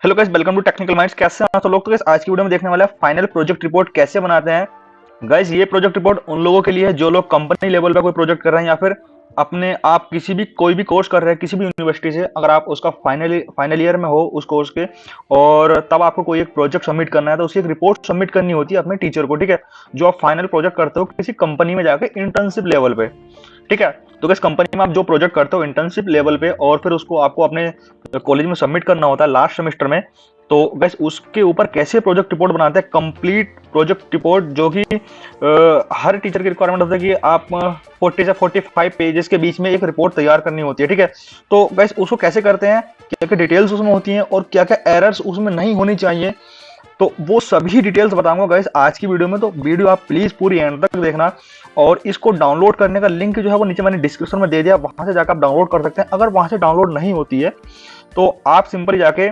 Hello guys, welcome to Technical Minds. कैसे हैं तो लोग। तो गाइस आज की वीडियो में देखने वाला है फाइनल प्रोजेक्ट रिपोर्ट कैसे बनाते हैं। गाइस ये प्रोजेक्ट रिपोर्ट उन लोगों के लिए है जो लोग कंपनी लेवल पे कोई प्रोजेक्ट कर रहे हैं या फिर अपने आप किसी भी कोई भी कोर्स कर रहे हैं किसी भी यूनिवर्सिटी से। अगर आप उसका फाइनल ईयर में हो उस कोर्स के और तब आपको कोई एक प्रोजेक्ट सबमिट करना है तो उसकी एक रिपोर्ट सबमिट करनी होती है अपने टीचर को, ठीक है। जो आप फाइनल प्रोजेक्ट करते हो किसी कंपनी में जाके इंटर्नशिप लेवल पे, ठीक है। तो किस कंपनी में आप जो प्रोजेक्ट करते हो इंटर्नशिप लेवल पे और फिर उसको आपको अपने कॉलेज में सबमिट करना होता है लास्ट सेमेस्टर में। तो गैस उसके ऊपर कैसे प्रोजेक्ट रिपोर्ट बनाते हैं, कंप्लीट प्रोजेक्ट रिपोर्ट, जो कि हर टीचर की रिक्वायरमेंट होता है कि आप 40 से 45 पेजेस के बीच में एक रिपोर्ट तैयार करनी होती है, ठीक है। तो गैस उसको कैसे करते हैं, क्या क्या डिटेल्स उसमें होती हैं और क्या क्या एरर्स उसमें नहीं होनी चाहिए, तो वो सभी डिटेल्स बताऊंगा गाइस आज की वीडियो में। तो वीडियो आप प्लीज पूरी एंड तक देखना। और इसको डाउनलोड करने का लिंक जो है वो नीचे मैंने डिस्क्रिप्शन में दे दिया, वहां से जाकर आप डाउनलोड कर सकते हैं। अगर वहां से डाउनलोड नहीं होती है तो आप सिंपली जाके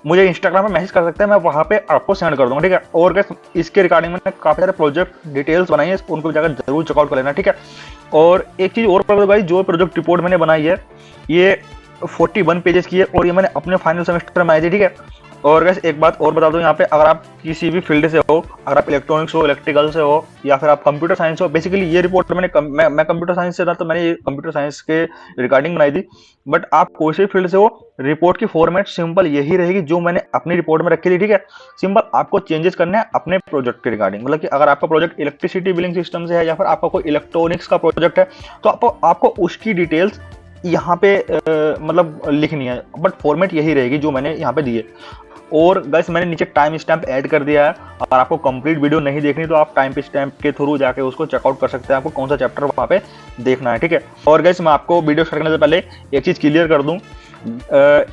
मुझे इंस्टाग्राम पे मैसेज कर सकते हैं, मैं वहां पे आपको सेंड कर दूंगा, ठीक है। और गाइस इसके रिगार्डिंग मैंने काफी सारे प्रोजेक्ट डिटेल्स बनाई है, उनको जाकर जरूर चेकआउट कर लेना, ठीक है। और एक चीज और बता दो गाइस, जो प्रोजेक्ट रिपोर्ट मैंने बनाई है ये 41 पेजेस की है और ये मैंने अपने फाइनल सेमेस्टर में आई थी, ठीक है। और गैस एक बात और बता दूं यहाँ पे, अगर आप किसी भी फील्ड से हो, अगर आप इलेक्ट्रॉनिक्स हो, इलेक्ट्रिकल से हो या फिर आप कंप्यूटर साइंस हो, बेसिकली ये रिपोर्ट मैं कंप्यूटर साइंस से था तो मैंने ये कंप्यूटर साइंस के रिगार्डिंग बनाई थी। बट आप कोई से फील्ड से हो, रिपोर्ट की फॉर्मेट सिंपल यही रहेगी जो मैंने अपनी रिपोर्ट में रखी थी, ठीक है। सिंपल आपको चेंजेस करने हैं अपने प्रोजेक्ट के रिगार्डिंग, मतलब कि अगर आपका प्रोजेक्ट इलेक्ट्रिसिटी बिलिंग सिस्टम से है या फिर आपका कोई इलेक्ट्रॉनिक्स का प्रोजेक्ट है तो आपको उसकी डिटेल्स यहाँ पे मतलब लिखनी है, बट फॉर्मेट यही रहेगी जो मैंने यहाँ पे दी है। और गाइस मैंने नीचे टाइम स्टैम्प ऐड कर दिया है, अगर आपको कंप्लीट वीडियो नहीं देखनी तो आप टाइम स्टैम्प के थ्रू जाके उसको चेकआउट कर सकते हैं, आपको कौन सा चैप्टर वहाँ पे देखना है, ठीक है। और गाइस मैं आपको वीडियो स्टार्ट करने से पहले एक चीज क्लियर कर दूं,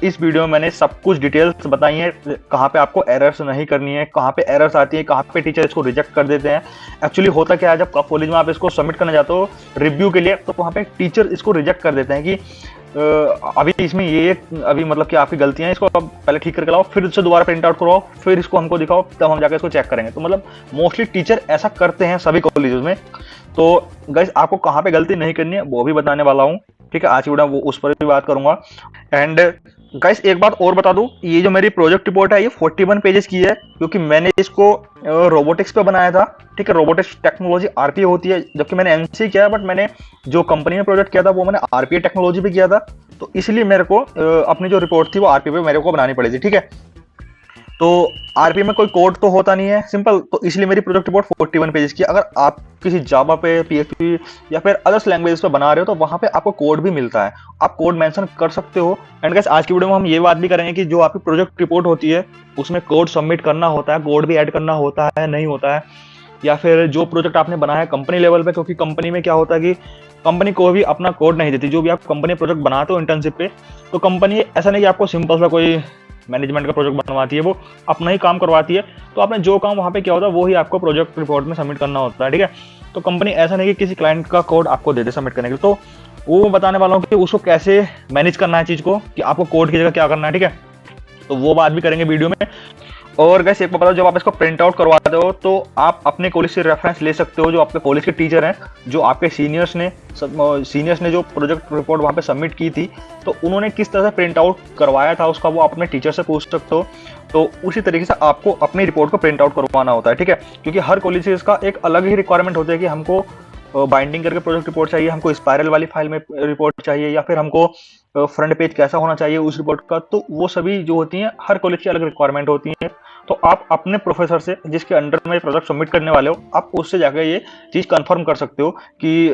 इस वीडियो में मैंने सब कुछ डिटेल्स बताई है, कहाँ पे आपको एरर्स नहीं करनी है, कहाँ पे एरर्स आती है, कहाँ पे टीचर इसको रिजेक्ट कर देते हैं। एक्चुअली होता क्या है, जब कॉलेज में आप इसको सबमिट करने जाते हो रिव्यू के लिए तो वहाँ पे टीचर इसको रिजेक्ट कर देते हैं कि अभी इसमें ये अभी मतलब कि आपकी गलतियां, इसको अब पहले ठीक करके लाओ, फिर उससे दोबारा प्रिंट आउट करवाओ, फिर इसको हमको दिखाओ, तब हम जाकर इसको चेक करेंगे। तो मतलब मोस्टली टीचर ऐसा करते हैं सभी कॉलेजेस में। तो गाइस आपको कहाँ पे गलती नहीं करनी है वो भी बताने वाला हूँ, ठीक है। आज की वीडियो वो उस पर भी बात करूंगा। एंड गाइस एक बात और बता दूं, ये जो मेरी प्रोजेक्ट रिपोर्ट है ये 41 पेजेस की है, क्योंकि मैंने इसको रोबोटिक्स पे बनाया था, ठीक है। रोबोटिक्स टेक्नोलॉजी आरपीए होती है, जबकि मैंने एमसी किया है, बट मैंने जो कंपनी में प्रोजेक्ट किया था वो मैंने आरपीए टेक्नोलॉजी पे किया था। तो इसलिए मेरे को अपनी जो रिपोर्ट थी वो आरपीए पे मेरे को बनानी पड़ी थी, ठीक है। तो आरपीए में कोई कोड तो होता नहीं है सिंपल, तो इसलिए मेरी प्रोजेक्ट रिपोर्ट 41 पेजेस की। अगर आप किसी जावा पे, पीएचपी या फिर अदर्स लैंग्वेजेस पे बना रहे हो तो वहां पे आपको कोड भी मिलता है, आप कोड मेंशन कर सकते हो। एंड गाइस आज की वीडियो में हम ये बात भी करेंगे कि जो आपकी प्रोजेक्ट रिपोर्ट होती है उसमें कोड सबमिट करना होता है, कोड भी ऐड करना होता है नहीं होता है, या फिर जो प्रोजेक्ट आपने बनाया है कंपनी लेवल पे, क्योंकि कंपनी में क्या होता है कि कंपनी को भी अपना कोड नहीं देती। जो भी आप कंपनी प्रोजेक्ट बनाते हो इंटर्नशिप पे, तो कंपनी ऐसा नहीं कि आपको सिंपल सा कोई मैनेजमेंट का प्रोजेक्ट बनवाती है, वो अपना ही काम करवाती है। तो आपने जो काम वहाँ पे किया होता है वो ही आपको प्रोजेक्ट रिपोर्ट में सबमिट करना होता है, ठीक है। तो कंपनी ऐसा नहीं कि किसी क्लाइंट का कोड आपको दे दे सबमिट करने के लिए। तो वो मैं बताने वाला हूँ कि उसको कैसे मैनेज करना है चीज़ को, कि आपको कोड की जगह क्या करना है, ठीक है। तो वो बात भी करेंगे वीडियो में। और गैस एक बात बताओ, जब आप इसको प्रिंट आउट करवाते हो तो आप अपने कॉलेज से रेफरेंस ले सकते हो, जो आपके कॉलेज के टीचर हैं, जो आपके सीनियर्स ने जो प्रोजेक्ट रिपोर्ट वहाँ पे सबमिट की थी तो उन्होंने किस तरह से प्रिंट आउट करवाया था उसका, वो आप अपने टीचर से पूछ सकते हो। तो उसी तरीके से आपको अपनी रिपोर्ट को प्रिंट आउट करवाना होता है, ठीक है। क्योंकि हर कॉलेज से इसका एक अलग ही रिक्वायरमेंट होता है कि हमको बाइंडिंग करके प्रोजेक्ट रिपोर्ट चाहिए, हमको स्पाइरल वाली फाइल में रिपोर्ट चाहिए, या फिर हमको फ्रंट पेज कैसा होना चाहिए उस रिपोर्ट का। तो वो सभी जो होती हैं हर कॉलेज की अलग रिक्वायरमेंट होती है। तो आप अपने प्रोफेसर से जिसके अंडर में प्रोजेक्ट सबमिट करने वाले हो, आप उससे जाकर ये चीज कंफर्म कर सकते हो कि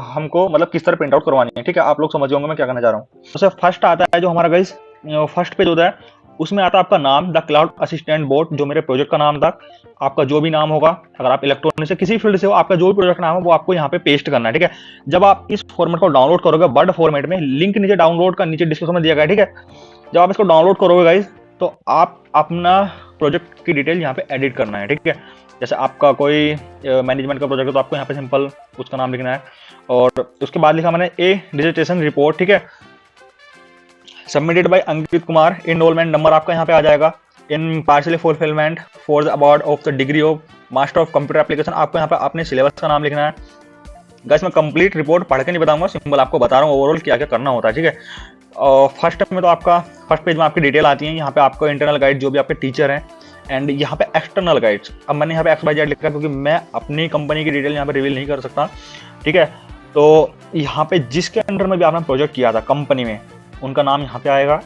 हमको मतलब किस तरह प्रिंट आउट करवानी है, ठीक है। आप लोग समझ जाओगे मैं क्या कहना चाह रहा हूँ। तो फर्स्ट आता है जो हमारा गाइस फर्स्ट पेज होता है, उसमें आता है आपका नाम, द क्लाउड असिस्टेंट बोट, जो मेरे प्रोजेक्ट का नाम था। आपका जो भी नाम होगा, अगर आप इलेक्ट्रॉनिक से किसी फील्ड से हो, आपका जो भी प्रोजेक्ट नाम है वो आपको यहाँ पे पेस्ट करना है, ठीक है। जब आप इस फॉर्मेट को डाउनलोड करोगे वर्ड फॉर्मेट में, लिंक नीचे डाउनलोड का नीचे डिस्क्रिप्शन में दिया गया है, ठीक है। जब आप इसको डाउनलोड करोगे गाइस तो आप अपना प्रोजेक्ट की डिटेल यहाँ पे एडिट करना है, ठीक है। जैसे आपका कोई मैनेजमेंट का प्रोजेक्ट है तो आपको यहाँ पे सिंपल उसका नाम लिखना है, और उसके बाद लिखा मैंने ए डिजिटेशन रिपोर्ट, ठीक है, submitted by Ankit Kumar, enrolment number आपका यहाँ पे आ जाएगा, in partially fulfilment for the award of the degree of master of computer application. आपको यहाँ पे अपने सिलेबस का नाम लिखना है। गाइस मैं कंप्लीट रिपोर्ट पढ़ के नहीं बताऊंगा, सिंपल आपको बता रहा हूँ ओवरऑल क्या क्या करना होता है, ठीक है। फर्स्ट में तो आपका फर्स्ट पेज में आपकी डिटेल आती है। यहाँ पे आपको इंटरनल गाइड जो भी आपके टीचर हैं, एंड यहाँ पे एक्सटर्नल गाइड्स। अब मैंने यहाँ पे XYZ लिखा क्योंकि मैं अपनी कंपनी की डिटेल यहाँ पे रिवील नहीं कर सकता, ठीक है। तो यहाँ पे जिसके अंडर में भी आपने प्रोजेक्ट किया था कंपनी में, उनका नाम यहाँ पे आएगा,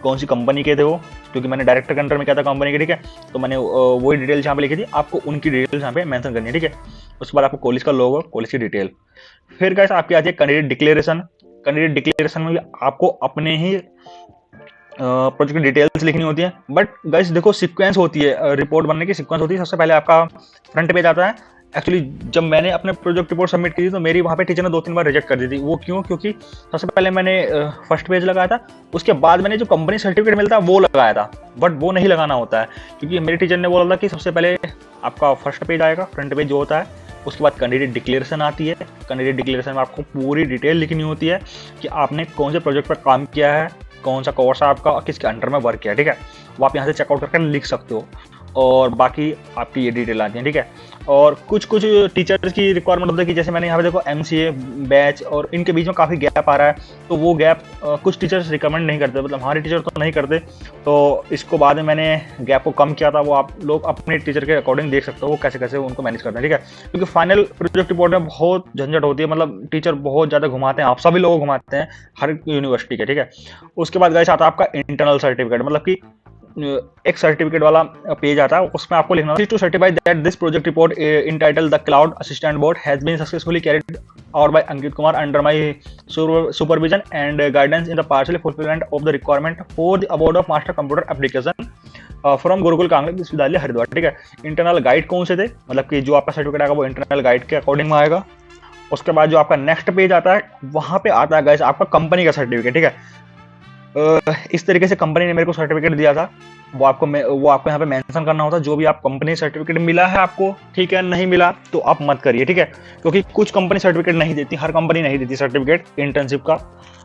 कौन सी कंपनी के थे वो, क्योंकि मैंने डायरेक्टर के अंडर में किया था कंपनी के, ठीक है। तो मैंने वही डिटेल यहाँ पे लिखी थी, आपको उनकी डिटेल्स यहाँ पे मेंशन करनी है, ठीक है। उसके बाद आपको कॉलेज का लोगो, कॉलेज की डिटेल। फिर गाइस आपकी आती है कैंडिडेट डिक्लेरेशन। कैंडिडेट डिक्लेरेशन में भी आपको अपने ही प्रोजेक्ट की डिटेल्स लिखनी होती है। बट गाइस देखो सीक्वेंस होती है, रिपोर्ट बनने की सीक्वेंस होती है। सबसे पहले आपका फ्रंट पेज आता है। एक्चुअली जब मैंने अपने प्रोजेक्ट रिपोर्ट सबमिट की थी तो मेरी वहाँ पे टीचर ने 2-3 बार रिजेक्ट कर दी थी। वो क्यों? क्योंकि सबसे पहले मैंने फर्स्ट पेज लगाया था, उसके बाद मैंने जो कंपनी सर्टिफिकेट मिलता है वो लगाया था, बट वो नहीं लगाना होता है, क्योंकि मेरे टीचर ने बोला था कि सबसे पहले आपका फर्स्ट पेज आएगा, फ्रंट पेज जो होता है, उसके बाद कैंडिडेट डिक्लेरेशन आती है। कैंडिडेट डिक्लेरेशन में आपको पूरी डिटेल लिखनी होती है कि आपने कौन से प्रोजेक्ट पर काम किया है, कौन सा कोर्स है आपका, किसके अंडर में वर्क किया है, ठीक है। वो आप यहाँ से चेकआउट करके लिख सकते हो, और बाकी आपकी ये डिटेल आती है, ठीक है। और कुछ कुछ टीचर्स की रिक्वायरमेंट होती है कि जैसे मैंने यहाँ पे देखो MCA बैच, और इनके बीच में काफ़ी गैप आ रहा है, तो वो गैप कुछ टीचर्स रिकमेंड नहीं करते, मतलब हमारे टीचर तो नहीं करते। तो इसको बाद में मैंने गैप को कम किया था, वो आप लोग अपने टीचर के अकॉर्डिंग देख सकते हो वो कैसे कैसे उनको मैनेज करते हैं, ठीक है। क्योंकि फाइनल प्रोजेक्ट रिपोर्ट में बहुत झंझट होती है, मतलब टीचर बहुत ज़्यादा घुमाते हैं, आप सभी लोग घुमाते हैं हर यूनिवर्सिटी के, ठीक है। उसके बाद गाइस आता है आपका इंटरनल सर्टिफिकेट, मतलब कि एक सर्टिफिकेट वाला पेज आता है, उसमें आपको लिखना है to certify that this project report entitled the cloud assistant board has been successfully carried out by Ankit Kumar under my supervision and guidance in the partial fulfilment of the requirement for the award of master computer application from Gurukul कांग्रेस विश्वविद्यालय हरिद्वार, ठीक है। Internal guide कौन से थे, मतलब कि जो आपका सर्टिफिकेट आएगा वो इंटरनल गाइड के अकॉर्डिंग में आएगा। उसके बाद जो आपका नेक्स्ट पेज आता है, वहां पे आता है गाइस आपका कंपनी का सर्टिफिकेट, ठीक है। इस तरीके से कंपनी ने मेरे को सर्टिफिकेट दिया था, वो आपको यहाँ पे मेंशन करना होता है। जो भी आप कंपनी सर्टिफिकेट मिला है आपको, ठीक है, नहीं मिला तो आप मत करिए, ठीक है। क्योंकि कुछ कंपनी सर्टिफिकेट नहीं देती, हर कंपनी नहीं देती सर्टिफिकेट इंटर्नशिप का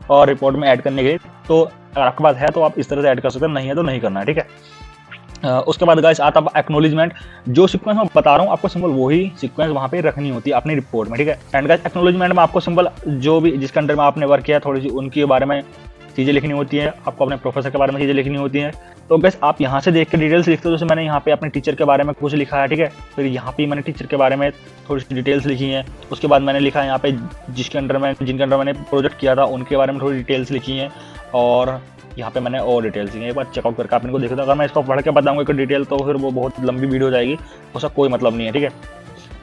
और रिपोर्ट में ऐड करने के लिए। तो अगर आपके पास है तो आप इस तरह से ऐड कर सकते हैं, नहीं है तो नहीं करना है, ठीक है। उसके बाद गाइस आता है एक्नोलेजमेंट। जो सीक्वेंस मैं बता रहा हूँ आपको सिंपल वही सीक्वेंस वहाँ पे रखनी होती है अपनी रिपोर्ट में, ठीक है। एंड गाइस एक्नोलेजमेंट में आपको सिंपल जो भी जिसके अंडर में आपने वर्क किया थोड़ी सी उनके बारे में चीज़ें लिखनी होती है, आपको अपने प्रोफेसर के बारे में चीज़ें लिखनी होती हैं। तो बस आप यहाँ से देख के डिटेल्स लिखते हो, जैसे मैंने यहाँ पे अपने टीचर के बारे में कुछ लिखा है, ठीक है। फिर यहाँ पे मैंने टीचर के बारे में थोड़ी सी डिटेल्स लिखी हैं। उसके बाद मैंने लिखा है यहाँ पे जिनके अंडर मैंने प्रोजेक्ट किया था उनके बारे में थोड़ी डिटेल्स लिखी हैं, और यहाँ पे मैंने और डिटेल्स लिखी हैं। एक बार चेकआउट करके आप इनको देखो, अगर मैं इसको पढ़ के बताऊँगा एक डिटेल तो फिर वो बहुत लंबी वीडियो हो जाएगी, उसका कोई मतलब नहीं है, ठीक है।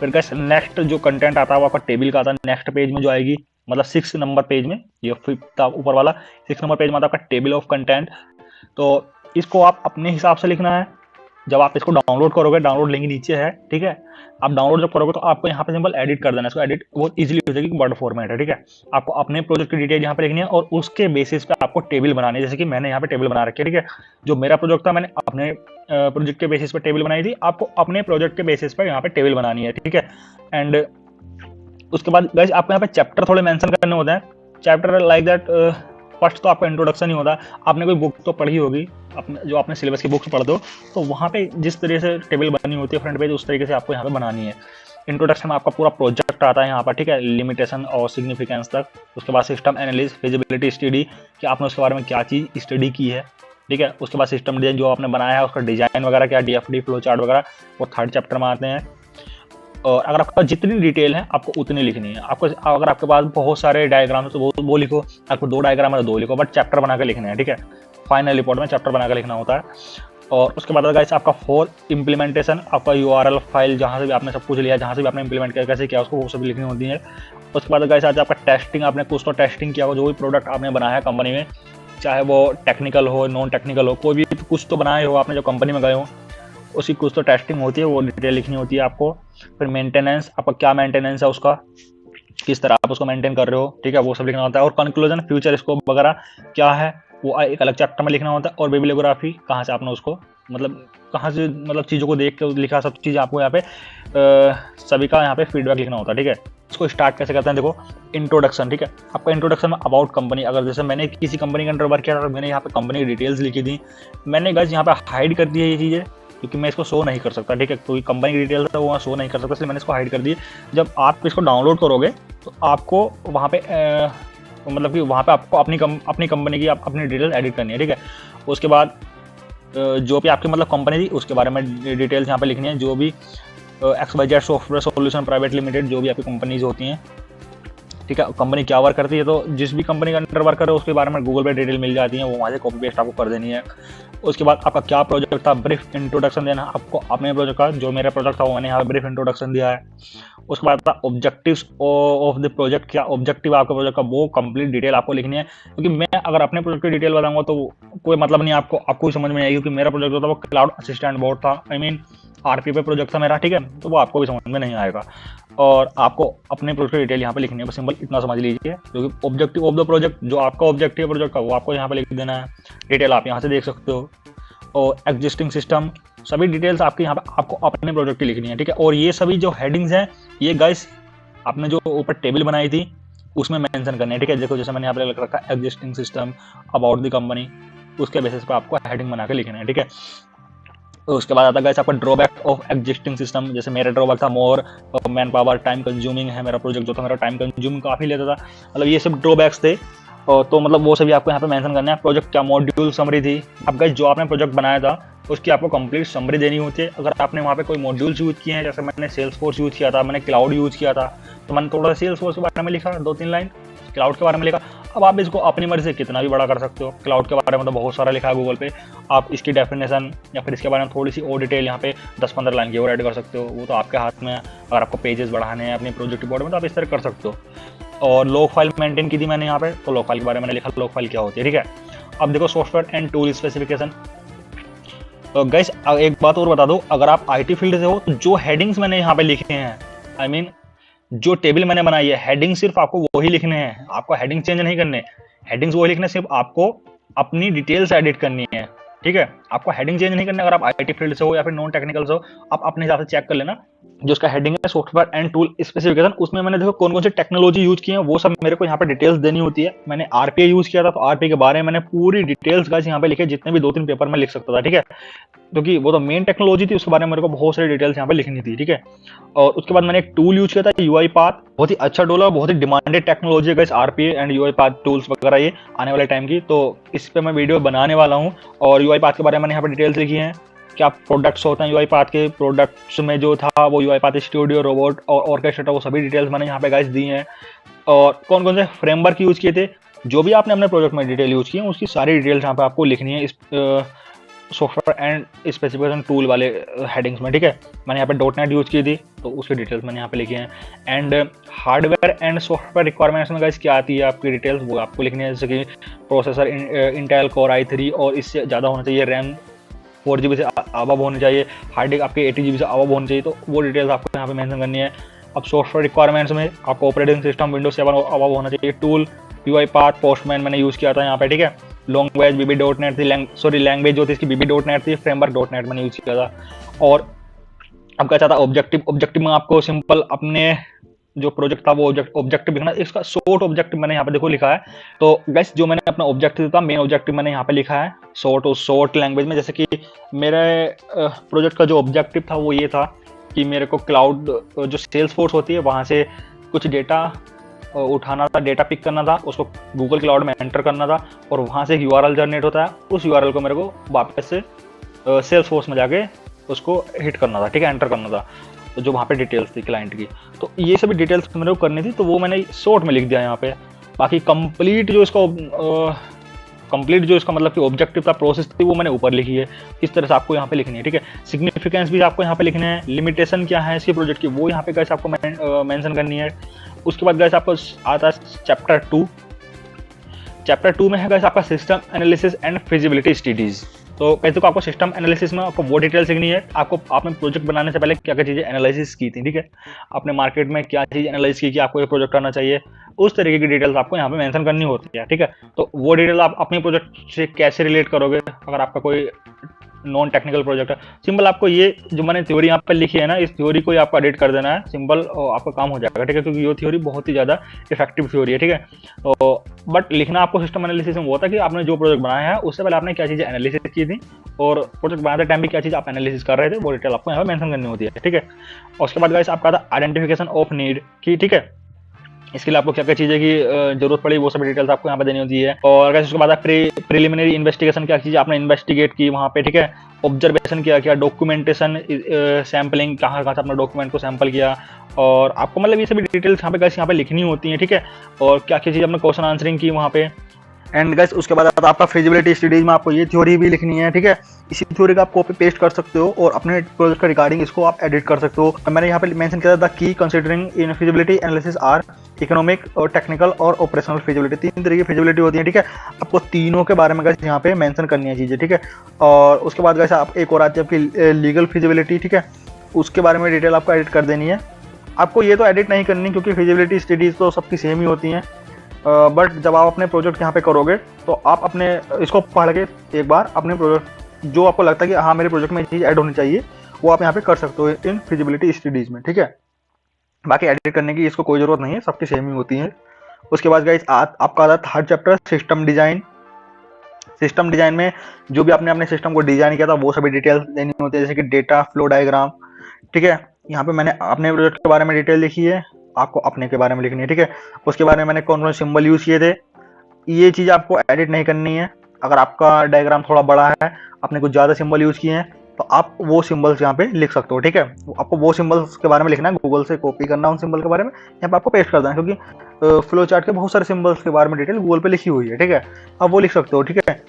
फिर गाइस नेक्स्ट जो कंटेंट आता है वो आपका टेबल का आता है नेक्स्ट पेज में जो आएगी, मतलब 6 नंबर पेज में, ये 5th ऊपर वाला 6 नंबर पेज में आता है आपका टेबल ऑफ कंटेंट। तो इसको आप अपने हिसाब से लिखना है। जब आप इसको डाउनलोड करोगे, डाउनलोड लिंक नीचे है, ठीक है। आप डाउनलोड जब करोगे तो आपको यहाँ पे सिंपल एडिट कर देना है। इसको एडिट बहुत इजीली हो जाएगी, वर्ड फॉर्मेट है, ठीक है। आपको अपने प्रोजेक्ट की डिटेल यहाँ पे लिखनी है और उसके बेसिस पे आपको टेबल बनानी है। जैसे कि मैंने यहाँ पे टेबल बना रखी है, ठीक है। जो मेरा प्रोजेक्ट था मैंने अपने प्रोजेक्ट के बेसिस पे टेबल बनाई थी, आपको अपने प्रोजेक्ट के बेसिस पे यहाँ पे टेबल बनानी है, ठीक है। एंड उसके बाद गाइस आपको यहाँ पे चैप्टर थोड़े मेंशन करने होते हैं। चैप्टर लाइक दैट फर्स्ट तो आपका इंट्रोडक्शन ही होता है। आपने कोई बुक तो पढ़ी होगी, अपने जो आपने सिलेबस की बुक्स पढ़ते हो, तो वहाँ पे जिस तरह से टेबल बनी होती है फ्रंट पेज, उस तरीके से आपको यहाँ पे बनानी है। इंट्रोडक्शन में आपका पूरा प्रोजेक्ट आता है यहाँ पर, ठीक है, लिमिटेशन और सिग्निफिकेंस तक। उसके बाद सिस्टम एनालिसिस, फिजिबिलिटी स्टडी कि आपने उसके बारे में क्या चीज़ स्टडी की है, ठीक है। उसके बाद सिस्टम डिजाइन जो आपने बनाया है उसका डिजाइन वगैरह क्या, DFD फ्लो चार्ट वगैरह, वो 3rd चैप्टर में आते हैं। और अगर आपका जितनी डिटेल है आपको उतनी लिखनी है। आपको अगर आपके पास बहुत सारे डायग्राम है तो वो लिखो, आपको 2 डायग्राम है तो 2 लिखो, बट चैप्टर बना के लिखने हैं, ठीक है। फाइनल रिपोर्ट में चैप्टर बना के लिखना होता है। और उसके बाद गाइस आपका 4 इम्प्लीमेंटेशन, आपका URL फाइल जहाँ से भी आपने सब कुछ लिया, जहाँ से भी आपने इंप्लीमेंट किया, कैसे किया, उसको वो सब लिखनी होती है। उसके बाद गाइस आज आपका टेस्टिंग, आपने कुछ तो टेस्टिंग किया हो, जो भी प्रोडक्ट आपने बनाया है कंपनी में, चाहे वो टेक्निकल हो नॉन टेक्निकल हो, कोई भी कुछ तो बनाए हो आपने जो कंपनी में गए हो, उसकी कुछ तो टेस्टिंग होती है, वो डिटेल लिखनी होती है आपको। फिर मेंटेनेंस, आपका क्या मेंटेनेंस है उसका, किस तरह आप उसको मेंटेन कर रहे हो, ठीक है, वो सब लिखना होता है। और कंक्लूजन, फ्यूचर स्कोप वगैरह क्या है वो एक अलग चैप्टर में लिखना होता है। और बिब्लियोग्राफी, कहाँ से आपने उसको कहाँ से चीज़ों को देख के लिखा, सब चीज़ आपको यहाँ पे सभी का यहाँ पे फीडबैक लिखना होता है, ठीक है। इसको स्टार्ट कैसे करते हैं, देखो इंट्रोडक्शन, ठीक है। आपका इंट्रोडक्शन में अबाउट कंपनी, अगर जैसे मैंने किसी कंपनी के अंडर वर्क किया था, मैंने यहाँ पे कंपनी की डिटेल्स लिखी थी। मैंने गाइस यहाँ पे हाइड कर दी है ये चीज़ें, क्योंकि मैं इसको शो नहीं कर सकता, ठीक है। कोई कंपनी की डिटेल्स है वो मैं शो नहीं कर सकता, इसलिए मैंने इसको हाइड कर दी। जब आप इसको डाउनलोड करोगे तो आपको वहाँ पे मतलब कि वहाँ पे आपको अपनी कंपनी की अपनी डिटेल्स एडिट करनी है, ठीक है। उसके बाद जो भी आपकी मतलब कंपनी थी उसके बारे में डिटेल्स यहाँ पे लिखनी है, जो भी XYZ software solution private limited, जो भी आपकी कंपनीज होती हैं, ठीक है, कंपनी क्या वर्क करती है, तो जिस भी कंपनी का अंडर वर्क करे उसके बारे में गूगल पे डिटेल मिल जाती है, वो वहाँ से कॉपी पेस्ट आपको कर देनी है। उसके बाद आपका क्या प्रोजेक्ट था, ब्रीफ इंट्रोडक्शन देना आपको अपने प्रोजेक्ट का। जो मेरा प्रोजेक्ट था वो मैंने यहाँ पे ब्रीफ इंट्रोडक्शन दिया है। उसके बाद था ऑब्जेक्टिव्स ऑफ द प्रोजेक्ट, क्या ऑब्जेक्टिव आपके प्रोजेक्ट का, वो कंप्लीट डिटेल आपको लिखनी है। क्योंकि मैं अगर अपने प्रोजेक्ट की डिटेल बताऊंगा तो कोई मतलब नहीं, आपको समझ में आएगी। क्योंकि मेरा प्रोजेक्ट जो था वो क्लाउड असिस्टेंट बोर्ड था, आई मीन RP पे प्रोजेक्ट था मेरा, ठीक है, तो वो आपको भी समझ में नहीं आएगा। और आपको अपने प्रोजेक्ट की डिटेल यहाँ पे लिखनी है, बस सिंपल इतना समझ लीजिए। क्योंकि ऑब्जेक्टिव ऑफ द प्रोजेक्ट, जो आपका ऑब्जेक्टिव प्रोजेक्ट का, वो आपको यहाँ पे लिख देना है। डिटेल आप यहाँ से देख सकते हो। और एग्जिस्टिंग सिस्टम, सभी डिटेल्स आपके यहाँ पे आपको अपने प्रोजेक्ट की लिखनी है, ठीक है। और ये सभी जो हेडिंग्स हैं, ये गाइस आपने जो ऊपर टेबल बनाई थी उसमें मेंशन करनी है, ठीक है। देखो जैसे मैंने यहाँ पे लिख रखा है existing system, about the company, उसके बेसिस पे आपको हेडिंग बना के लिखना है, ठीक है। उसके बाद आता है गाइस आपका ड्रॉबैक ऑफ एग्जिस्टिंग सिस्टम। जैसे मेरा ड्रॉबैक था more man power, time consuming है, मेरा प्रोजेक्ट जो था मेरा टाइम कंज्यूमिंग काफ़ी लेता था, मतलब ये सब ड्रॉबैक्स थे। तो मतलब वो सभी आपको यहाँ पे मेंशन करना है। प्रोजेक्ट क्या मॉड्यूल समरी थी, अब गाइस जो आपने प्रोजेक्ट बनाया था उसकी आपको कंप्लीट समरी देनी होती है। अगर आपने वहाँ पे कोई मॉड्यूल्स यूज किए हैं, जैसे मैंने सेल्सफोर्स यूज किया था, मैंने क्लाउड यूज किया था, तो मैंने थोड़ा सा सेल्सफोर्स के बारे में लिखा, 2-3 लाइन क्लाउड के बारे में लिखा। अब आप इसको अपनी मर्जी से कितना भी बड़ा कर सकते हो। क्लाउड के बारे में तो बहुत सारा लिखा है गूगल पे, आप इसकी डेफिनेशन या फिर इसके बारे में थोड़ी सी और डिटेल यहाँ पे 10-15 लाइन की और ऐड कर सकते हो। वो तो आपके हाथ में है। अगर आपको पेजेस बढ़ाने हैं अपनी प्रोजेक्ट रिपोर्ट में तो आप इस तरह कर सकते हो। और लॉग फाइल मेंटेन की थी मैंने यहाँ पे, तो लॉग फाइल के बारे में लिखा, लॉग फाइल क्या होती है, ठीक है। अब देखो सॉफ्टवेयर एंड टूल स्पेसिफिकेशन। तो गाइस एक बात और बता दो, अगर आप IT फील्ड से हो तो जो हेडिंग्स मैंने यहाँ पे लिखे हैं, आई मीन जो टेबल मैंने बनाई है, हेडिंग सिर्फ आपको वही लिखने हैं, आपको हेडिंग चेंज नहीं करने। हेडिंग्स वही लिखने, सिर्फ आपको अपनी डिटेल्स एडिट करनी है, ठीक है। आपको हेडिंग चेंज नहीं करना। अगर आप IT फील्ड से हो या फिर नॉन टेक्निकल से हो, आप अपने हिसाब से चेक कर लेना। जो उसका हेडिंग है सॉफ्टवेयर एंड टूल स्पेसिफिकेशन, उसमें मैंने देखो कौन कौन सी टेक्नोलॉजी यूज की है वो सब मेरे को यहाँ पे डिटेल्स देनी होती है। मैंने RPA यूज किया था, तो RPA के बारे में मैंने पूरी डिटेल्स गाइस यहाँ पे लिखे, जितने भी 2-3 पेपर में लिख सकता था, ठीक है। क्योंकि वो तो मेन टेक्नोलॉजी थी, उसके बारे में मेरे को बहुत सारी डिटेल्स यहाँ पे लिखनी थी, ठीक है। और उसके बाद मैंने एक टूल यूज किया था UiPath, बहुत ही अच्छा टूल है, बहुत ही डिमांडेड टेक्नोलॉजी है guys, RPA and UiPath tools वगैरह ये आने वाले टाइम की। तो इस पे मैं वीडियो बनाने वाला हूँ। और UiPath के बारे में मैंने यहाँ पे डिटेल्स लिखी हैं। क्या प्रोडक्ट्स होते हैं UiPath के, प्रोडक्ट्स में जो था वो UiPath स्टूडियो, रोबोट और ऑर्केस्ट्रेटर, वो सभी डिटेल्स मैंने यहाँ पे गाइस दी हैं। और कौन कौन से फ्रेमवर्क यूज किए थे, जो भी आपने अपने प्रोजेक्ट में डिटेल यूज की है उसकी सारी डिटेल्स यहाँ पे आपको लिखनी है इस सॉफ्टवेयर एंड स्पेसिफिकेशन टूल वाले हेडिंग्स में, ठीक है। मैंने यहाँ पे .NET यूज की थी, तो उसकी डिटेल्स मैंने यहाँ पे लिखी हैं। And hardware and software requirements में गाइस क्या आती है आपकी डिटेल्स, वो आपको लिखनी है। जैसे कि प्रोसेसर इंटेल Core i3 और इससे ज़्यादा होना चाहिए, रैम 4GB से अबव होनी चाहिए, हार्ड डिस्क आपके 80GB से अबव होनी चाहिए, तो वो डिटेल्स आपको यहाँ पे मेंशन करनी है। अब सॉफ्टवेयर रिक्वायरमेंट्स में आपको ऑपरेटिंग सिस्टम Windows 7 अबव होना चाहिए। टूल UiPath, पोस्टमैन मैंने यूज़ किया था यहाँ पे, ठीक है। लैंग्वेज BB.NET थी, लैंग्वेज जो थी इसकी BB.NET थी, फ्रेमवर्क .NET मैंने यूज़ किया था। और अब क्या चाहता ऑब्जेक्टिव में आपको सिंपल अपने जो प्रोजेक्ट था वो ऑब्जेक्टिव लिखना। इसका शॉर्ट ऑब्जेक्टिव मैंने यहाँ पे देखो लिखा है। तो गाइस जो मैंने अपना ऑब्जेक्टिव था, मेन ऑब्जेक्टिव मैंने यहाँ पे लिखा है शॉर्ट लैंग्वेज में। जैसे कि मेरे प्रोजेक्ट का जो ऑब्जेक्टिव था वो ये था कि मेरे को क्लाउड जो सेल्सफोर्स होती है वहाँ से कुछ डेटा उठाना था, डेटा पिक करना था, उसको गूगल क्लाउड में एंटर करना था, और वहाँ से एक URL जनरेट होता है, उस URL को मेरे को वापस से सेल्सफोर्स में जाके उसको हिट करना था, ठीक है, एंटर करना था, तो जो वहाँ पे डिटेल्स थी क्लाइंट की। तो ये सभी डिटेल्स मेरे को करनी थी, तो वो मैंने शॉर्ट में लिख दिया यहाँ पे। बाकी कंप्लीट जो इसका मतलब कि ऑब्जेक्टिव था, प्रोसेस थी, वो मैंने ऊपर लिखी है। इस तरह से आपको यहाँ पे लिखनी है, ठीक है। सिग्निफिकेंस भी आपको यहाँ पे लिखने हैं, लिमिटेशन क्या है इसके प्रोजेक्ट की वो यहाँ पे गाइस आपको मेंशन करनी है। उसके बाद गाइस आपको आता है चैप्टर 2 में है गाइस आपका system analysis and feasibility studies. तो कैसे को आपको सिस्टम एनालिसिस में आपको वो डिटेल सीखनी है, आपने प्रोजेक्ट बनाने से पहले क्या क्या चीज़ें एनालिसिस की थी, ठीक है, आपने मार्केट में क्या चीज़ एनालाइज की कि आपको ये प्रोजेक्ट करना चाहिए, उस तरीके की डिटेल्स आपको यहाँ पे मेंशन करनी होती है, ठीक है। तो वो डिटेल आप अपने प्रोजेक्ट से कैसे रिलेट करोगे, अगर आपका कोई नॉन टेक्निकल प्रोजेक्ट है, सिंपल आपको ये जो मैंने थ्योरी यहाँ पे लिखी है ना, इस थ्योरी को आपको एडिट कर देना है, सिंपल आपका काम हो जाएगा, ठीक है। क्योंकि ये थ्योरी बहुत ही ज़्यादा इफेक्टिव थ्योरी है, ठीक है। तो बट लिखना आपको सिस्टम एनालिसिस में वो था कि आपने जो प्रोजेक्ट बनाया है उससे पहले आपने क्या चीज़ें एनालिसिस की थी, और प्रोजेक्ट बनाते टाइम भी क्या चीज़ आप एनालिसिस कर रहे थे, वो डिटेल आपको यहाँ पे मेंशन करनी होती है, ठीक है। और उसके बाद गाइस आपका था आइडेंटिफिकेशन ऑफ नीड की, ठीक है। इसके लिए आपको क्या क्या चीज़ें की जरूरत पड़ी वो सभी डिटेल्स आपको यहाँ पे देनी होती है। और अगर उसके बाद आप प्रिलिमिनरी इन्वेस्टिगेशन क्या चीज़ आपने इन्वेस्टिगेट की वहाँ पे, ठीक है। ऑब्जर्वेशन किया डॉक्यूमेंटेशन सैम्पलिंग कहाँ कहाँ से अपने डॉक्यूमेंट को सैंपल किया, और आपको मतलब ये सभी डिटेल्स यहाँ पे गाइस यहाँ पे लिखनी होती है, ठीक है। और क्या क्या चीज़ आपने क्वेश्चन आंसरिंग की वहाँ पे। एंड गाइस उसके बाद आपका फिजिबिलिटी स्टडीज में आपको ये थ्योरी भी लिखनी है, ठीक है। इसी थ्योरी का आप कॉपी पेस्ट कर सकते हो और अपने प्रोजेक्ट का रिगार्डिंग इसको आप एडिट कर सकते हो। मैंने यहाँ पे मेंशन किया था की considering in feasibility analysis are economic और टेक्निकल और ऑपरेशनल फिजिबिलिटी, 3 तरह की फिजिबिलिटी होती है, ठीक है। आपको तीनों के बारे में गाइस यहाँ पे मेंशन करनी है चीजें, ठीक है। और उसके बाद गाइस आप एक और आती है आपकी लीगल फिजिबिलिटी, ठीक है। उसके बारे में डिटेल आपको एडिट कर देनी है। आपको ये तो एडिट नहीं करनी क्योंकि फिजिबिलिटी स्टडीज तो सबकी सेम ही होती हैं, बट जब आप अपने प्रोजेक्ट यहाँ पे करोगे तो आप अपने इसको पढ़ के एक बार अपने प्रोजेक्ट जो आपको लगता है कि हाँ मेरे प्रोजेक्ट में ये चीज़ ऐड होनी चाहिए वो आप यहाँ पे कर सकते हो इन फिजिबिलिटी स्टडीज में, ठीक है। बाकी एडिट करने की इसको कोई ज़रूरत नहीं है, सबकी सेम ही होती है। उसके बाद गाइस आपका आता है third chapter system design. System design में जो भी आपने अपने सिस्टम को डिजाइन किया था वो सभी डिटेल्स देनी होती है, जैसे कि डेटा फ्लो डायग्राम, ठीक है। यहाँ पे मैंने अपने प्रोजेक्ट के बारे में डिटेल लिखी है, आपको अपने के बारे में लिखनी है, ठीक है। उसके बारे में मैंने कौन कौन सिंबल यूज किए थे ये चीज़ आपको एडिट नहीं करनी है। अगर आपका डायग्राम थोड़ा बड़ा है, आपने कुछ ज़्यादा सिंबल यूज किए हैं तो आप वो सिंबल्स यहाँ पे लिख सकते हो, ठीक है। आपको वो सिंबल्स के बारे में लिखना है, गूगल से कॉपी करना उन सिंबल के बारे में, यहाँ पे आपको पेस्ट करना है, क्योंकि फ्लो चार्ट के बहुत सारे सिंबल्स के बारे में डिटेल गूगल पे लिखी हुई है, ठीक है। आप वो लिख सकते हो, ठीक है।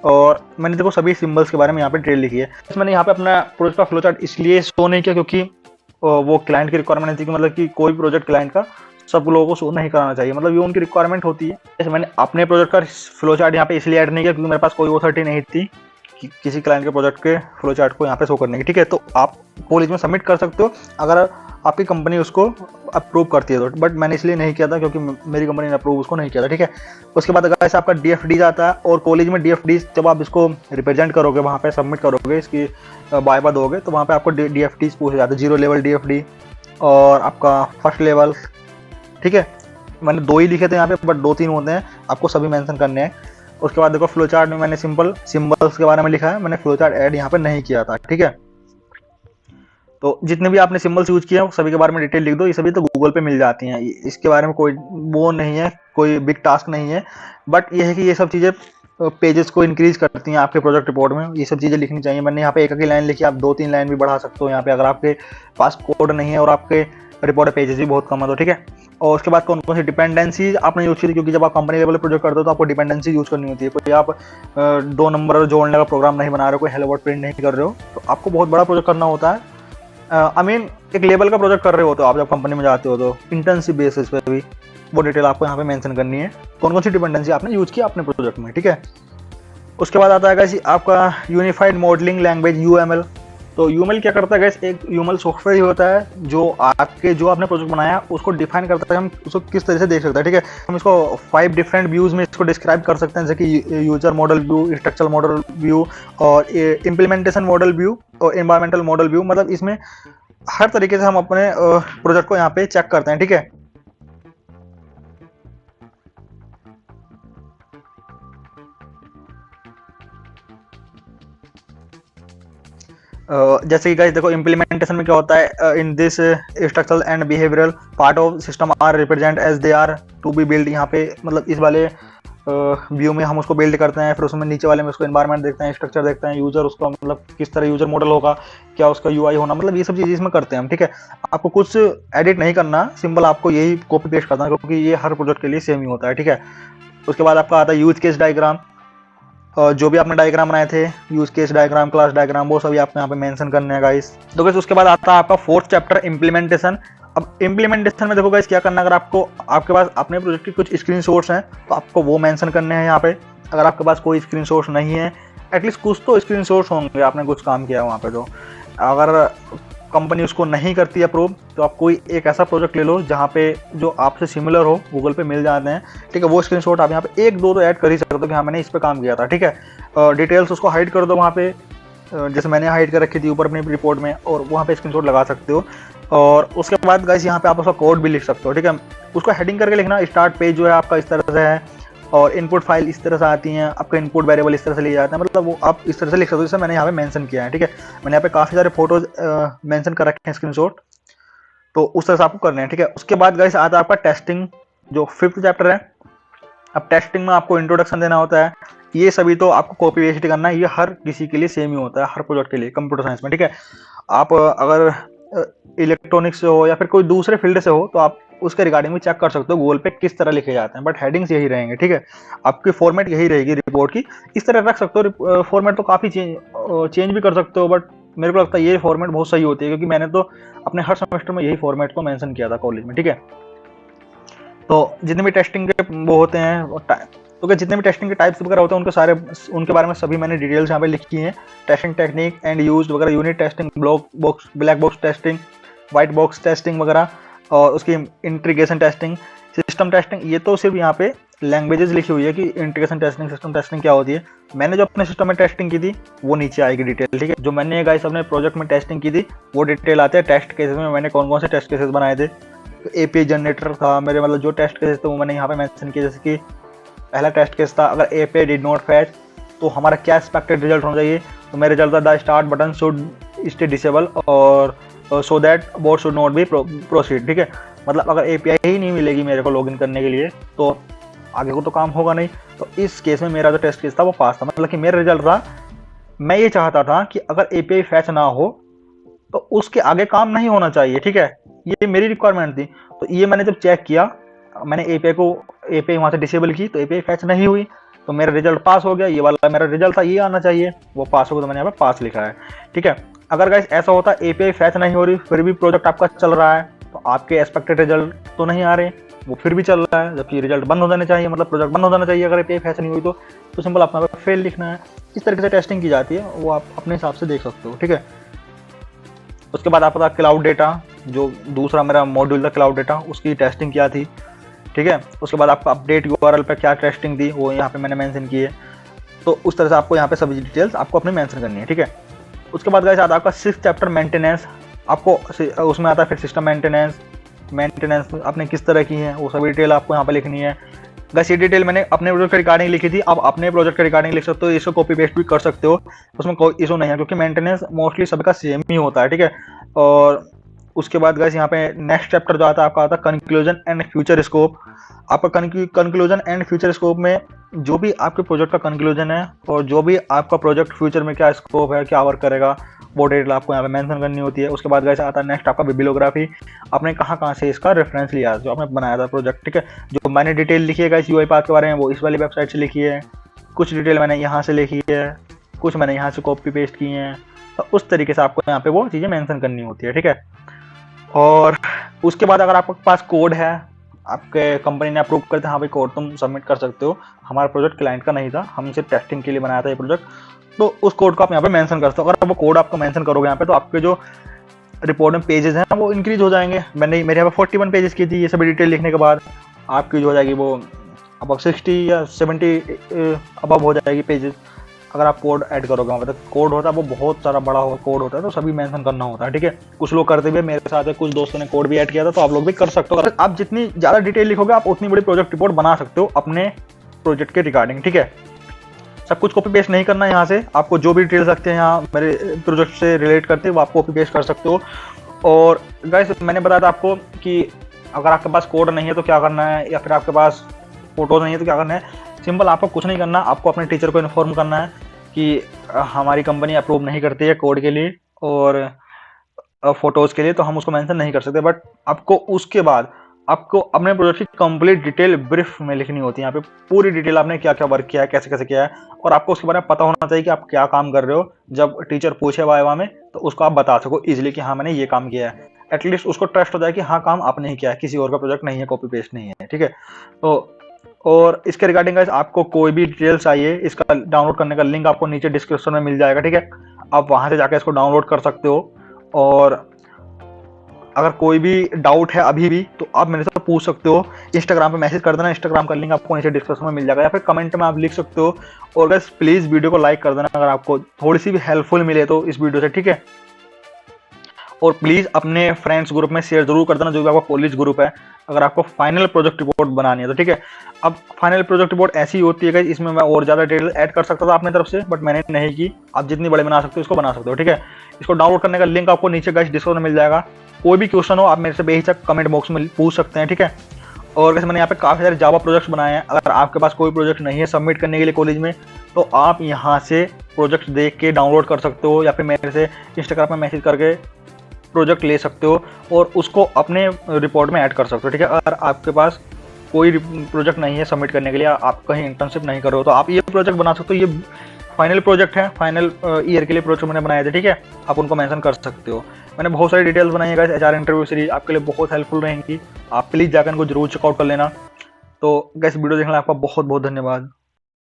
और मैंने देखो सभी सिंबल्स के बारे में यहाँ पे डिटेल लिखी है। मैंने यहाँ पे अपना प्रोजेक्ट का फ्लो चार्ट इसलिए शो नहीं किया क्योंकि वो क्लाइंट की रिक्वायरमेंट थी कि मतलब कि कोई प्रोजेक्ट क्लाइंट का सब लोगों को शो नहीं कराना चाहिए, मतलब ये उनकी रिक्वायरमेंट होती है। जैसे मैंने अपने प्रोजेक्ट का फ्लो चार्ट यहाँ पे इसलिए ऐड नहीं किया क्योंकि मेरे पास कोई अथॉरिटी नहीं थी कि किसी क्लाइंट के प्रोजेक्ट के फ्लो चार्ट को यहाँ पे शो करने की, ठीक है। तो आप कॉलेज में सबमिट कर सकते हो अगर आपकी कंपनी उसको अप्रूव करती है तो, बट मैंने इसलिए नहीं किया था क्योंकि मेरी कंपनी ने अप्रूव उसको नहीं किया था, ठीक है। उसके बाद अगर ऐसा आपका DFD आता है और कॉलेज में DFD जब आप इसको रिप्रेजेंट करोगे वहाँ पे सबमिट करोगे इसकी वाइवा दोगे तो वहाँ पे आपको DFD पूछे जाते हैं, 0 लेवल DFD और आपका फर्स्ट लेवल, ठीक है। मैंने 2 ही लिखे थे यहाँ पे बट 2-3 होते हैं, आपको सभी मेंशन करने हैं। उसके बाद देखो फ्लो चार्ट में मैंने सिंपल सिंबल्स के बारे में लिखा है, मैंने फ्लो चार्ट ऐड यहाँ पे नहीं किया था, ठीक है। तो जितने भी आपने सिंबल्स यूज किए हैं सभी के बारे में डिटेल लिख दो, ये सभी तो गूगल पे मिल जाती हैं, इसके बारे में कोई वो नहीं है, कोई बिग टास्क नहीं है। बट ये है कि ये सब चीज़ें पेजेस को इंक्रीज करती हैं आपके प्रोजेक्ट रिपोर्ट में, ये सब चीज़ें लिखनी चाहिए। मैंने यहाँ पे एक लाइन लिखी, आप 2-3 लाइन भी बढ़ा सकते हो यहाँ पे अगर आपके पास कोड नहीं है और आपके रिपोर्ट पेजेस भी बहुत कम है तो, ठीक है। और उसके बाद कौन कौन सी डिपेंडेंसी आपने यूज की थी, क्योंकि जब आप कंपनी लेवल पर प्रोजेक्ट करते हो तो आपको डिपेंडेंसी यूज करनी होती है। कोई आप 2 नंबर जोड़ने का प्रोग्राम नहीं बना रहे हो, कोई हेलो वर्ल्ड प्रिंट नहीं कर रहे हो, तो आपको बहुत बड़ा प्रोजेक्ट करना होता है। आई मीन एक लेवल का प्रोजेक्ट कर रहे हो तो आप जब कंपनी में जाते हो तो इंटर्नशिप बेसिस पे भी वो डिटेल आपको यहाँ पे मेंशन करनी है, कौन कौन सी डिपेंडेंसी आपने यूज किया अपने प्रोजेक्ट में, ठीक है। उसके बाद आता है गाइस आपका यूनिफाइड मॉडलिंग लैंग्वेज UML। तो UML क्या करता है गाइस, एक UML सॉफ्टवेयर ही होता है जो आपने प्रोजेक्ट बनाया उसको डिफाइन करता है हम उसको किस तरह से देख सकते हैं, ठीक है। हम इसको 5 डिफरेंट व्यूज में इसको डिस्क्राइब कर सकते हैं, जैसे कि user model view, structural model view और इम्प्लीमेंटेशन मॉडल व्यू और एनवायरमेंटल मॉडल व्यू। मतलब इसमें हर तरीके से हम अपने प्रोजेक्ट को यहाँ पे चेक करते हैं, ठीक है। जैसे कि गाइस देखो इम्प्लीमेंटेशन में क्या होता है, in this structural and behavioural part of system are represent as they are to be build. यहाँ पे मतलब इस वाले व्यू में हम उसको बिल्ड करते हैं, फिर उसमें नीचे वाले में उसको एनवायरनमेंट देखते हैं, स्ट्रक्चर देखते हैं, यूजर उसका मतलब किस तरह यूजर मॉडल होगा, क्या उसका UI होना, मतलब ये सब चीज़ इसमें करते हैं हम, ठीक है। आपको कुछ एडिट नहीं करना, सिंपल आपको यही कॉपी पेस्ट करना है क्योंकि ये हर प्रोजेक्ट के लिए सेम ही होता है, ठीक है। उसके बाद आपका आता है यूज केस डायग्राम। जो भी आपने डायग्राम बनाए थे, use case diagram, class diagram, वो सभी आपको यहाँ पे मेंशन करने हैं गाइस। तो गाइस उसके बाद आता है आपका 4th चैप्टर इम्प्लीमेंटेशन। अब इम्प्लीमेंटेशन में देखो गाइस क्या करना है, अगर आपके पास अपने प्रोजेक्ट की कुछ स्क्रीनशॉट्स हैं तो आपको वो मेंशन करने हैं यहाँ पे। अगर आपके पास कोई स्क्रीनशॉट्स नहीं है, एटलीस्ट कुछ तो स्क्रीनशॉट्स होंगे, आपने कुछ काम किया है वहाँ पे। तो अगर कंपनी उसको नहीं करती अप्रूव तो आप कोई एक ऐसा प्रोजेक्ट ले लो जहाँ पे जो आपसे सिमिलर हो, गूगल पे मिल जाते हैं, ठीक है। वो स्क्रीनशॉट आप यहाँ पे 1-2 तो ऐड कर ही सकते हो कि हाँ मैंने इस पे काम किया था, ठीक है। डिटेल्स उसको हाइड कर दो वहाँ पे, जैसे मैंने हाइड कर रखी थी ऊपर अपनी रिपोर्ट में, और वहाँ पे स्क्रीनशॉट लगा सकते हो। और उसके बाद गाइस यहाँ पे आप उसका कोड भी लिख सकते हो, ठीक है। उसको हेडिंग करके लिखना, स्टार्ट पेज जो है आपका इस तरह से है और इनपुट फाइल इस तरह से आती हैं, आपका इनपुट वेरिएबल इस तरह से लिए जाते हैं, मतलब वो आप इस तरह से लिख सकते हो जैसे मैंने यहाँ पे मेंशन किया है, ठीक है। मैंने यहाँ पे काफ़ी सारे फोटोज मेंशन कर रखे हैं स्क्रीनशॉट। तो उस तरह से आपको करना है, ठीक है। उसके बाद गाइस आता है आपका टेस्टिंग, जो 5th चैप्टर है। अब टेस्टिंग में आपको इंट्रोडक्शन देना होता है। ये सभी तो आपको कॉपी पेस्ट करना है, ये हर किसी के लिए सेम ही होता है, हर प्रोजेक्ट के लिए कंप्यूटर साइंस में, ठीक है। आप अगर इलेक्ट्रॉनिक्स से हो या फिर कोई दूसरे फील्ड से हो तो आप उसके रिगार्डिंग भी चेक कर सकते हो गूगल पे किस तरह लिखे जाते हैं, बट हेडिंग्स यही रहेंगे, ठीक है। आपकी फॉर्मेट यही रहेगी रिपोर्ट की, इस तरह रख सकते हो। फॉर्मेट तो काफ़ी चेंज भी कर सकते हो, बट मेरे को लगता है ये फॉर्मेट बहुत सही होती है, क्योंकि मैंने तो अपने हर सेमेस्टर में यही फॉर्मेट को मेंशन किया था कॉलेज में, ठीक है। तो जितने भी टेस्टिंग के वो होते हैं, तो जितने भी टेस्टिंग के टाइप्स वगैरह होते हैं उनके सारे, उनके बारे में सभी मैंने डिटेल्स यहाँ पे लिखी हैं। टेस्टिंग टेक्निक एंड यूज वगैरह, unit testing, black box testing, white box testing वगैरह, और उसकी इंटीग्रेशन टेस्टिंग, सिस्टम टेस्टिंग। ये तो सिर्फ यहाँ पे लैंग्वेजेस लिखी हुई है कि इंटीग्रेशन टेस्टिंग, सिस्टम टेस्टिंग क्या होती है। मैंने जो अपने सिस्टम में टेस्टिंग की थी वो नीचे आएगी डिटेल, ठीक है। जो मैंने गाइस अपने प्रोजेक्ट में टेस्टिंग की थी वो डिटेल आते हैं टेस्ट केसेस में, मैंने कौन कौन से टेस्ट केसेस बनाए थे। एपीआई जनरेटर था मेरे, मतलब जो टेस्ट केसेस थे वो मैंने यहाँ पे मेंशन किया। जैसे कि पहला टेस्ट केस था, अगर एपीआई डिड नॉट फैच तो हमारा क्या एक्सपेक्टेड रिजल्ट होना चाहिए। तो मेरा रिजल्ट था the start button should stay disable और so that board should not be proceed, ठीक है। मतलब अगर एपीआई ही नहीं मिलेगी मेरे को लॉगिन करने के लिए तो आगे को तो काम होगा नहीं। तो इस केस में मेरा जो टेस्ट केस था वो पास था, मतलब कि मेरा रिजल्ट था, मैं ये चाहता था कि अगर एपीआई फैच ना हो तो उसके आगे काम नहीं होना चाहिए, ठीक है। ये मेरी रिक्वायरमेंट थी। तो ये मैंने जब चेक किया, मैंने एपीआई वहां से डिसेबल की तो एपीआई फैच नहीं हुई, तो मेरा रिजल्ट पास हो गया। ये वाला मेरा रिजल्ट था, ये आना चाहिए, वो पास हो गया, तो मैंने यहाँ पे पास लिखा है, ठीक है। अगर गाइस ऐसा होता एपीआई फैच नहीं हो रही फिर भी प्रोजेक्ट आपका चल रहा है तो आपके एक्सपेक्टेड रिजल्ट तो नहीं आ रहे, वो फिर भी चल रहा है, जबकि रिजल्ट बंद हो जाने चाहिए, मतलब प्रोजेक्ट बंद हो जाना चाहिए अगर एपीआई फैच नहीं हुई तो सिंपल अपना फेल लिखना है। इस तरीके से टेस्टिंग की जाती है, वो आप अपने हिसाब से देख सकते हो, ठीक है। उसके बाद आपका क्लाउड डेटा, जो दूसरा मेरा मॉड्यूल था क्लाउड डेटा, उसकी टेस्टिंग क्या थी, ठीक है। उसके बाद आपका अपडेट यूआरएल पे क्या टेस्टिंग थी वो यहाँ पे मैंने मेंशन की है। तो उस तरह से आपको यहाँ पे सभी डिटेल्स आपको अपने मेंशन करनी है, ठीक है। उसके बाद गाइस आता है आपका 6th चैप्टर मेंटेनेंस। आपको उसमें आता है फिर सिस्टम मेंटेनेंस आपने किस तरह की है वो सभी डिटेल आपको यहाँ पे लिखनी है। गाइस ये डिटेल मैंने अपने प्रोजेक्ट के रिगार्डिंग लिखी थी, आप अपने प्रोजेक्ट के रिगार्डिंग लिख सकते हो, इसको कॉपी पेस्ट भी कर सकते हो, उसमें कोई इशू नहीं है, क्योंकि मेंटेनेंस मोस्टली सबका सेम ही होता है, ठीक है। और उसके बाद गाइस यहाँ पे नेक्स्ट चैप्टर जो आता है आपका आता है कंक्लूजन एंड फ्यूचर स्कोप। आपका कंक्लूजन एंड फ्यूचर स्कोप में जो भी आपके प्रोजेक्ट का कंक्लूजन है और जो भी आपका प्रोजेक्ट फ्यूचर में क्या स्कोप है, क्या वर्क करेगा, वो डिटेल आपको यहाँ पे मेंशन करनी होती है। उसके बाद गाइस आता है नेक्स्ट आपका बिब्लियोग्राफी, आपने कहाँ से इसका रेफरेंस लिया जो आपने बनाया था प्रोजेक्ट, ठीक है। जो मैंने डिटेल लिखी है गाइस यूआई पाथ के बारे में वो इस वाली वेबसाइट से लिखी है, कुछ डिटेल मैंने यहाँ से लिखी है, कुछ मैंने यहाँ से कॉपी पेस्ट की है, तो उस तरीके से आपको यहाँ पे वो चीज़ें मेंशन करनी होती है, ठीक है। और उसके बाद अगर आपके पास कोड है, आपके कंपनी ने अप्रूव करते हैं, हाँ भाई कोड तुम सबमिट कर सकते हो, हमारा प्रोजेक्ट क्लाइंट का नहीं था, हम सिर्फ टेस्टिंग के लिए बनाया था ये प्रोजेक्ट, तो उस कोड को आप यहाँ पे मेंशन कर सकते हो। अगर वो कोड आपको मेंशन करोगे यहाँ पे तो आपके जो रिपोर्ट में पेजेस हैं वो इंक्रीज हो जाएंगे। मेरे यहाँ पे 41 पेजेस की थी, ये सभी डिटेल लिखने के बाद आपकी जो हो जाएगी वो अब 60 या 70 अब हो जाएगी पेजेस, अगर आप कोड ऐड करोगे। मतलब कोड होता है वो बहुत सारा बड़ा कोड होता है, तो सभी मेंशन करना होता है, ठीक है। कुछ लोग करते भी, मेरे साथ है कुछ दोस्तों ने कोड भी ऐड किया था, तो आप लोग भी कर सकते हो। आप जितनी ज़्यादा डिटेल लिखोगे आप उतनी बड़ी प्रोजेक्ट रिपोर्ट बना सकते हो अपने प्रोजेक्ट के रिगार्डिंग, ठीक है। सब कुछ कॉपी पेस्ट नहीं करना है यहाँ से, आपको जो भी डिटेल्स रखते हैं यहाँ मेरे प्रोजेक्ट से रिलेट करते हैं वो आप कॉपी पेस्ट कर सकते हो। और गाइस मैंने बताया था आपको कि अगर आपके पास कोड नहीं है तो क्या करना है, या फिर आपके पास फोटोज नहीं है तो क्या करना है। सिंपल, आपको कुछ नहीं करना, आपको अपने टीचर को इन्फॉर्म करना है कि हमारी कंपनी अप्रूव नहीं करती है कोड के लिए और फोटोज़ के लिए, तो हम उसको मेंशन नहीं कर सकते। बट आपको उसके बाद आपको अपने प्रोजेक्ट की कंप्लीट डिटेल ब्रीफ में लिखनी होती है। यहाँ पे पूरी डिटेल आपने क्या क्या वर्क किया है, कैसे कैसे किया है, और आपको उसके बारे में पता होना चाहिए कि आप क्या काम कर रहे हो। जब टीचर पूछे वाइवा में तो उसको आप बता सको इजीली कि हाँ मैंने ये काम किया है, एटलीस्ट उसको ट्रस्ट हो जाए कि हाँ काम आपने ही किया है, किसी और का प्रोजेक्ट नहीं है, कॉपी पेस्ट नहीं है, ठीक है। तो और इसके रिगार्डिंग आपको कोई भी डिटेल्स चाहिए, इसका डाउनलोड करने का लिंक आपको नीचे डिस्क्रिप्शन में मिल जाएगा, ठीक है। आप वहां से जाकर इसको डाउनलोड कर सकते हो। और अगर कोई भी डाउट है अभी भी तो आप मेरे से पूछ सकते हो, इंस्टाग्राम पे मैसेज कर देना, इंस्टाग्राम का लिंक आपको नीचे डिस्क्रिप्शन में मिल जाएगा, या फिर कमेंट में आप लिख सकते हो। और गाइस प्लीज़ वीडियो को लाइक कर देना अगर आपको थोड़ी सी भी हेल्पफुल मिले तो इस वीडियो से, ठीक है। और प्लीज़ अपने फ्रेंड्स ग्रुप में शेयर जरूर कर देना, जो भी आपका कॉलेज ग्रुप है, अगर आपको फाइनल प्रोजेक्ट रिपोर्ट बनानी है तो, ठीक है। अब फाइनल प्रोजेक्ट रिपोर्ट ऐसी होती है कि इसमें मैं और ज़्यादा डिटेल ऐड कर सकता था अपनी तरफ से, बट मैंने नहीं की। आप जितनी बड़े बना सकते हो इसको बना सकते हो, ठीक है। इसको डाउनलोड करने का लिंक आपको नीचे गाइस डिस्क्रिप्शन में मिल जाएगा। कोई भी क्वेश्चन हो आप मेरे से बेहिचक कमेंट बॉक्स में पूछ सकते हैं, ठीक है। और वैसे मैंने यहाँ पे काफ़ी सारे जावा प्रोजेक्ट्स बनाए हैं। अगर आपके पास कोई प्रोजेक्ट नहीं है सबमिट करने के लिए कॉलेज में, तो आप यहाँ से प्रोजेक्ट देख के डाउनलोड कर सकते हो, या फिर मेरे से इंस्टाग्राम में मैसेज करके प्रोजेक्ट ले सकते हो और उसको अपने रिपोर्ट में ऐड कर सकते हो, ठीक है। अगर आपके पास कोई प्रोजेक्ट नहीं है सबमिट करने के लिए, आप कहीं इंटर्नशिप नहीं कर रहे हो, तो आप ये प्रोजेक्ट बना सकते हो। ये फाइनल प्रोजेक्ट है, फाइनल ईयर के लिए प्रोजेक्ट मैंने बनाए थे, ठीक है। आप उनको मेंशन कर सकते हो। मैंने बहुत सारी डिटेल्स बनाई है गाइस, एचआर इंटरव्यू सीरीज आपके लिए बहुत हेल्पफुल रहेंगी। आप प्लीज़ जाकर इनको जरूर चेकआउट कर लेना। तो गाइस वीडियो देखने के लिए आपका बहुत बहुत धन्यवाद।